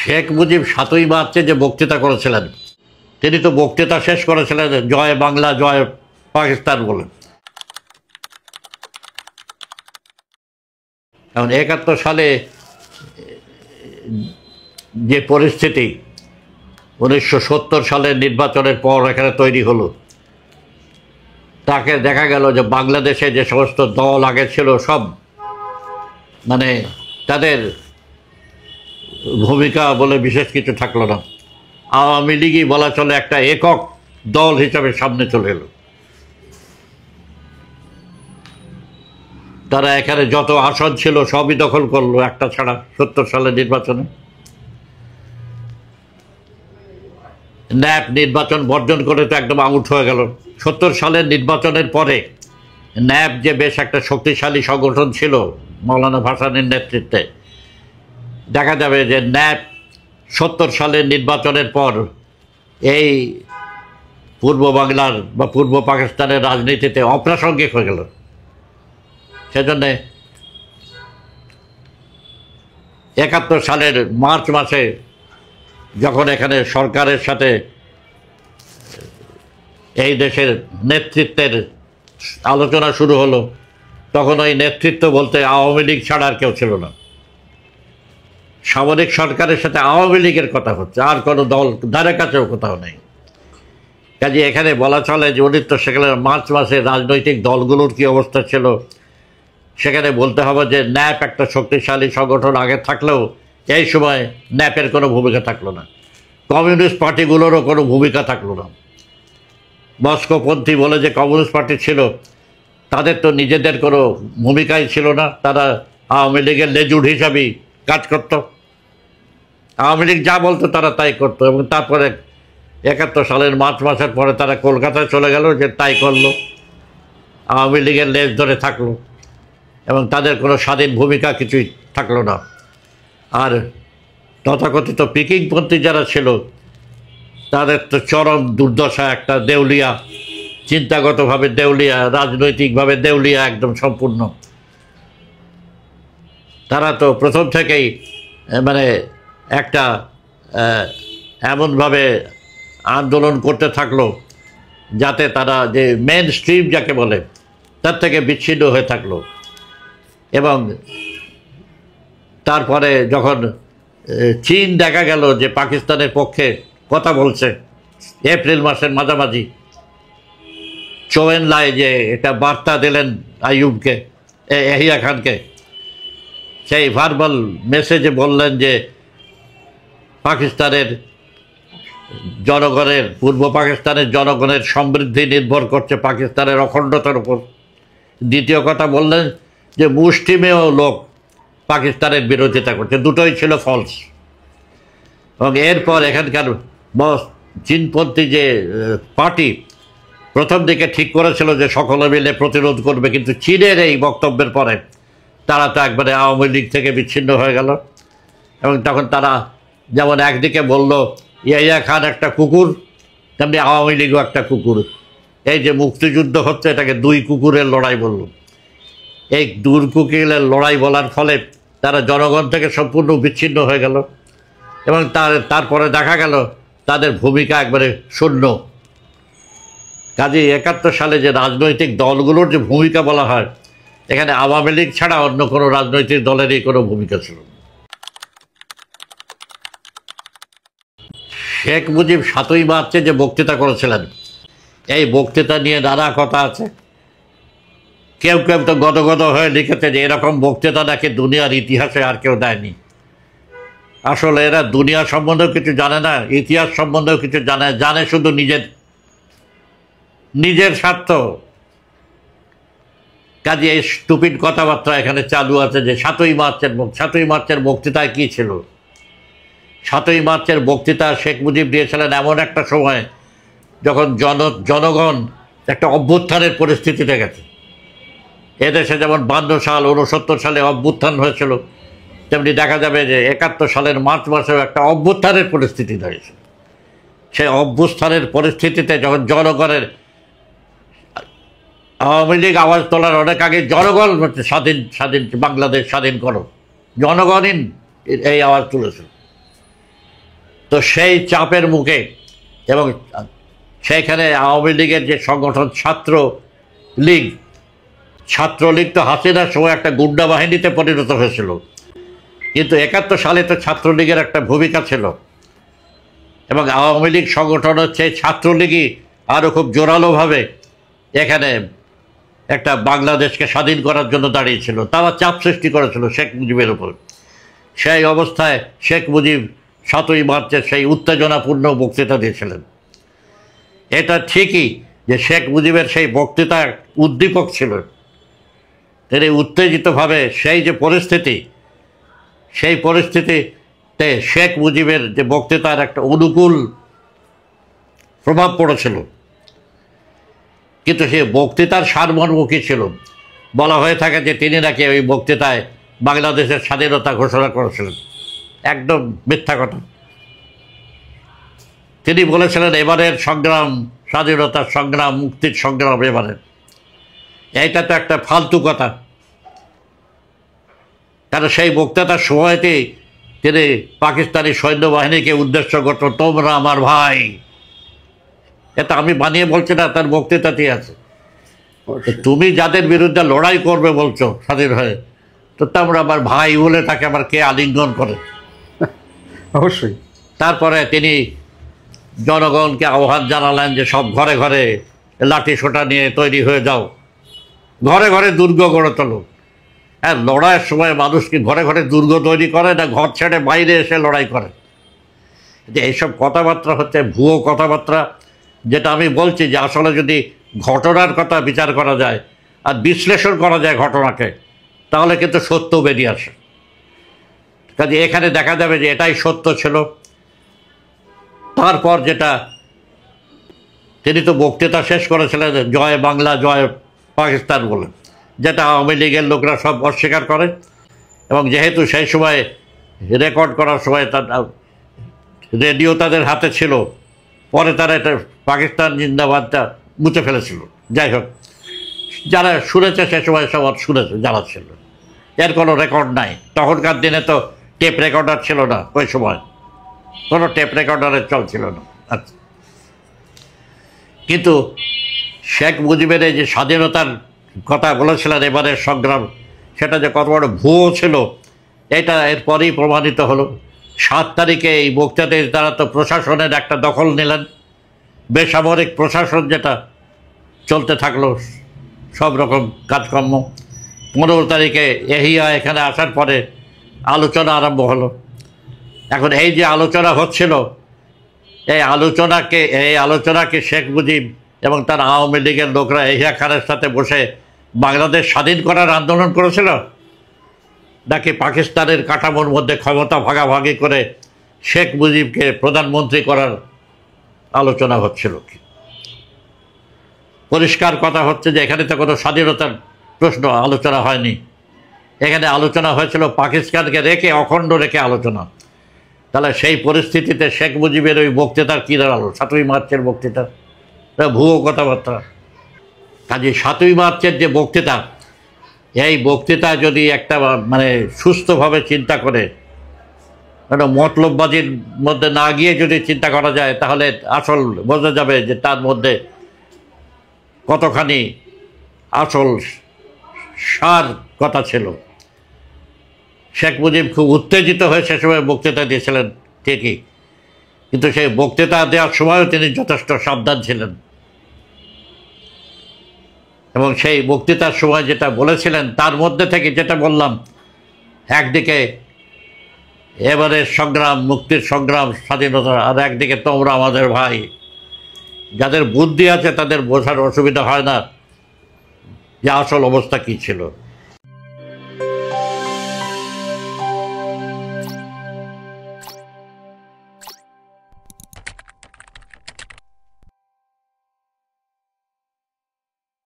শেখ মুজিব ৭ই মার্চে যে বক্তৃতা করেছিলেন, তিনি তো বক্তৃতা শেষ করেছিলেন জয় বাংলা জয় পাকিস্তান বলে। এখন ৭১ সালে যে পরিস্থিতি ১৯৭০ সালের নির্বাচনের পর এখানে তৈরি হলো, তাকে দেখা গেল যে বাংলাদেশে যে সমস্ত দল আগে ছিল সব মানে তাদের ভূমিকা বলে বিশেষ কিছু থাকলো না। আওয়ামী লীগই বলা চলে একটা একক দল হিসাবে সামনে চলে এলো। তারা এখানে যত আসন ছিল সবই দখল করলো একটা ছাড়া ৭০ সালের নির্বাচনে। ন্যাপ নির্বাচন বর্জন করে তো একদম আউট হয়ে গেল। ৭০ সালের নির্বাচনের পরে ন্যাপ যে বেশ একটা শক্তিশালী সংগঠন ছিল মৌলানা ভাসানীর নেতৃত্বে, দেখা যাবে যে ন্যাপ ৭০ সালের নির্বাচনের পর এই পূর্ব বাংলার বা পূর্ব পাকিস্তানের রাজনীতিতে অপ্রাসঙ্গিক হয়ে গেল। সেজন্যে ৭১ সালের মার্চ মাসে যখন এখানে সরকারের সাথে এই দেশের নেতৃত্বের আলোচনা শুরু হলো, তখন ওই নেতৃত্ব বলতে আওয়ামী লীগ ছাড়া আর কেউ ছিল না। সামরিক সরকারের সাথে আওয়ামী লীগের কথা হচ্ছে, আর কোনো দল ধারে কাছেও কোথাও নেই। কাজে এখানে বলা চলে যে ১৯ সালের মার্চ মাসে রাজনৈতিক দলগুলোর কী অবস্থা ছিল সেখানে বলতে হবে যে ন্যাপ একটা শক্তিশালী সংগঠন আগে থাকলেও এই সময় ন্যাপের কোনো ভূমিকা থাকলো না। কমিউনিস্ট পার্টিগুলোরও কোনো ভূমিকা থাকলো না। মস্কোপন্থী বলে যে কমিউনিস্ট পার্টি ছিল, তাদের তো নিজেদের কোনো ভূমিকাই ছিল না। তারা আওয়ামী লীগের লেজুড় হিসাবেই কাজ করত। আওয়ামী লীগ যা বলতো তারা তাই করতো। এবং তারপরে ৭১ সালের মার্চ মাসের পরে তারা কলকাতায় চলে গেল, যে তাই করলো, আওয়ামী লীগের লেজ ধরে থাকলো এবং তাদের কোনো স্বাধীন ভূমিকা কিছুই থাকলো না। আর তথাকথিত পিকিংপন্থী যারা ছিল তাদের তো চরম দুর্দশা, একটা দেউলিয়া, চিন্তাগতভাবে দেউলিয়া, রাজনৈতিকভাবে দেউলিয়া একদম সম্পূর্ণ। তারা তো প্রথম থেকেই মানে একটা এমনভাবে আন্দোলন করতে থাকলো যাতে তারা যে মেন স্ট্রিম যাকে বলে তার থেকে বিচ্ছিন্ন হয়ে থাকলো। এবং তারপরে যখন চীন দেখা গেল যে পাকিস্তানের পক্ষে কথা বলছে, এপ্রিল মাসের মাঝামাঝি চৌ এন লাই যে এটা বার্তা দিলেন আইয়ুবকে, ইয়াহিয়া খানকে, সেই ভার্বাল মেসেজে বললেন যে পাকিস্তানের জনগণের, পূর্ব পাকিস্তানের জনগণের সমৃদ্ধি নির্ভর করছে পাকিস্তানের অখণ্ডতার উপর। দ্বিতীয় কথা বললেন যে মুষ্টিমেয় লোক পাকিস্তানের বিরোধিতা করছে। দুটোই ছিল ফলস। এবং এরপর এখানকার চীনপন্থী যে পার্টি প্রথম দিকে ঠিক করেছিল যে সকলে মিলে প্রতিরোধ করবে, কিন্তু চীনের এই বক্তব্যের পরে তারা তো একবারে আওয়ামী লীগ থেকে বিচ্ছিন্ন হয়ে গেল। এবং তখন তারা যেমন একদিকে বলল ইয়াহিয়া খান একটা কুকুর, তেমনি আওয়ামী লীগও একটা কুকুর। এই যে মুক্তিযুদ্ধ হচ্ছে এটাকে দুই কুকুরের লড়াই বলল। এই দুই কুকুরের লড়াই বলার ফলে তারা জনগণ থেকে সম্পূর্ণ বিচ্ছিন্ন হয়ে গেল। এবং তারপরে দেখা গেল তাদের ভূমিকা একবারে শূন্য। কাজে ৭১ সালে যে রাজনৈতিক দলগুলোর যে ভূমিকা বলা হয়, এখানে আওয়ামী লীগ ছাড়া অন্য কোনো রাজনৈতিক দলেরই কোনো ভূমিকা ছিল না। শেখ মুজিব ৭ই মার্চে যে বক্তৃতা করেছিলেন, এই বক্তৃতা নিয়ে নানা কথা আছে। কেউ কেউ তো গদগদ হয়ে লিখেছে যে এরকম বক্তৃতা নাকি দুনিয়ার ইতিহাসে আর কেউ দেয়নি। আসলে এরা দুনিয়া সম্বন্ধেও কিছু জানে না, ইতিহাস সম্বন্ধেও কিছু জানে শুধু নিজের স্বার্থ। কাজে এই স্টুপিড কথাবার্তা এখানে চালু আছে যে ৭ই মার্চের বক্তৃতায় কী ছিল। ৭ই মার্চের বক্তৃতা শেখ মুজিব দিয়েছিলেন এমন একটা সময় যখন জনগণ একটা অভ্যুত্থানের পরিস্থিতিতে গেছে। এদেশে যেমন ৫২ সাল ৬৯ সালে অভ্যুত্থান হয়েছিল, তেমনি দেখা যাবে যে ৭১ সালের মার্চ মাসেও একটা অভ্যুত্থানের পরিস্থিতি দাঁড়িয়েছে। সেই অভ্যুত্থানের পরিস্থিতিতে যখন জনগণের, আওয়ামী লীগ আওয়াজ তোলার অনেক আগে জনগণ হচ্ছে স্বাধীন বাংলাদেশ স্বাধীন করো, জনগণই এই আওয়াজ তুলেছিল। তো সেই চাপের মুখে এবং সেইখানে আওয়ামী লীগের যে সংগঠন ছাত্রলীগ তো হাসিনার সময় একটা গুন্ডা বাহিনীতে পরিণত হয়েছিল, কিন্তু 71 সালে তো ছাত্রলীগের একটা ভূমিকা ছিল এবং আওয়ামী লীগ সংগঠন হচ্ছে ছাত্রলীগই আরও খুব জোরালোভাবে এখানে একটা বাংলাদেশকে স্বাধীন করার জন্য দাঁড়িয়েছিল। তারা চাপ সৃষ্টি করেছিল শেখ মুজিবের উপর। সেই অবস্থায় শেখ মুজিব 7ই মার্চের সেই উত্তেজনাপূর্ণ বক্তৃতা দিয়েছিলেন। এটা ঠিকই যে শেখ মুজিবের সেই বক্তৃতা উদ্দীপক ছিল, তিনি উত্তেজিতভাবে সেই যে পরিস্থিতি, সেই পরিস্থিতিতে শেখ মুজিবের যে বক্তৃতার একটা অনুকূল প্রভাব পড়েছিল, কিন্তু সেই বক্তৃতার সারমর্মুখী ছিল। বলা হয়ে থাকে যে তিনি নাকি ওই বক্তৃতায় বাংলাদেশের স্বাধীনতা ঘোষণা করেছিলেন। একদম মিথ্যা কথা। তিনি বলেছিলেন এবারের সংগ্রাম স্বাধীনতার সংগ্রাম, মুক্তির সংগ্রাম এবারের। এইটা তো একটা ফালতু কথা, কারণ সেই বক্তৃতার সময়তেই তিনি পাকিস্তানি সৈন্যবাহিনীকে উদ্দেশ্য করত, তোমরা আমার ভাই। এটা আমি বানিয়ে বলছি না, তার বক্তৃতাতেই আছে। তুমি যাদের বিরুদ্ধে লড়াই করবে বলছো স্বাধীন হয়ে, তো তোমরা আমার ভাই বলে তাকে আবার কে আলিঙ্গন করে? অবশ্যই। তারপরে তিনি জনগণকে আহ্বান জানালেন যে সব ঘরে ঘরে লাঠি সোটা নিয়ে তৈরি হয়ে যাও, ঘরে ঘরে দুর্গ গড়ে তোলো। হ্যাঁ, লড়াইয়ের সময় মানুষ কি ঘরে ঘরে দুর্গ তৈরি করে, না ঘর ছেড়ে বাইরে এসে লড়াই করে? যে এইসব কথাবার্তা হচ্ছে ভুয়ো কথাবার্তা, যেটা আমি বলছি যে আসলে যদি ঘটনার কথা বিচার করা যায় আর বিশ্লেষণ করা যায় ঘটনাকে, তাহলে কিন্তু সত্য বেরিয়ে আসে। কাজে এখানে দেখা যাবে যে এটাই সত্য ছিল। তারপর যেটা তিনি তো বক্তৃতা শেষ করেছিলেন জয় বাংলা জয় পাকিস্তান বলে, যেটা আওয়ামী লীগের লোকরা সব অস্বীকার করে। এবং যেহেতু সেই সময় রেকর্ড করার সময় রেডিও তাদের হাতে ছিল, পরে তারা এটা পাকিস্তান জিন্দাবাদটা মুছে ফেলেছিল। যাই হোক, যারা শুনেছে সে সময় সব শুনেছে, যারা ছিল, এর কোনো রেকর্ড নাই। তখনকার দিনে তো টেপ রেকর্ডার ছিল না, ওই সময় কোনো টেপ রেকর্ডারের চল ছিল না। আচ্ছা, কিন্তু শেখ মুজিবের এই যে স্বাধীনতার কথা বলেছিলেন এবারের সংগ্রাম, সেটা যে কত বড় ভুয়ো ছিল এটা এরপরেই প্রমাণিত হলো। 7 তারিখে এই বক্তৃতায় তারা তো প্রশাসনের একটা দখল নিলেন, বেসামরিক প্রশাসন যেটা চলতে থাকলো সব রকম কাজকর্ম। 15 তারিখে এহিয়া এখানে আসার পরে আলোচনা আরম্ভ হলো। এখন এই যে আলোচনা হচ্ছিল, এই আলোচনাকে শেখ মুজিব এবং তার আওয়ামী লীগের লোকরা এহিয়া খানের সাথে বসে বাংলাদেশ স্বাধীন করার আন্দোলন করেছিল, নাকি পাকিস্তানের কাঠামোর মধ্যে ক্ষমতা ভাগাভাগি করে শেখ মুজিবকে প্রধানমন্ত্রী করার আলোচনা হচ্ছিল? কি পরিষ্কার কথা হচ্ছে যে এখানে তো কোনো স্বাধীনতার প্রশ্ন আলোচনা হয়নি। এখানে আলোচনা হয়েছিল পাকিস্তানকে রেখে, অখণ্ড রেখে আলোচনা। তাহলে সেই পরিস্থিতিতে শেখ মুজিবের ওই বক্তৃতার কী দাঁড়ালো? 7ই মার্চের বক্তৃতা ভুয়ো কথাবার্তা। কাজে 7ই মার্চের যে বক্তৃতা, এই বক্তৃতা যদি একটা মানে সুস্থভাবে চিন্তা করে, মতলববাজির মধ্যে না গিয়ে যদি চিন্তা করা যায়, তাহলে আসল বোঝা যাবে যে তার মধ্যে কতখানি আসল সার কথা ছিল। শেখ মুজিব খুব উত্তেজিত হয়ে সে সময় বক্তৃতা দিয়েছিলেন ঠিকই, কিন্তু সেই বক্তৃতা দেওয়ার সময়ও তিনি যথেষ্ট সাবধান ছিলেন। এবং সেই বক্তৃতার সময় যেটা বলেছিলেন তার মধ্যে থেকে যেটা বললাম, একদিকে এবারের সংগ্রাম, মুক্তির সংগ্রাম, স্বাধীনতা, আর একদিকে তোমরা আমাদের ভাই। যাদের বুদ্ধি আছে তাদের বোঝার অসুবিধা হয় না যে আসল অবস্থা কী ছিল।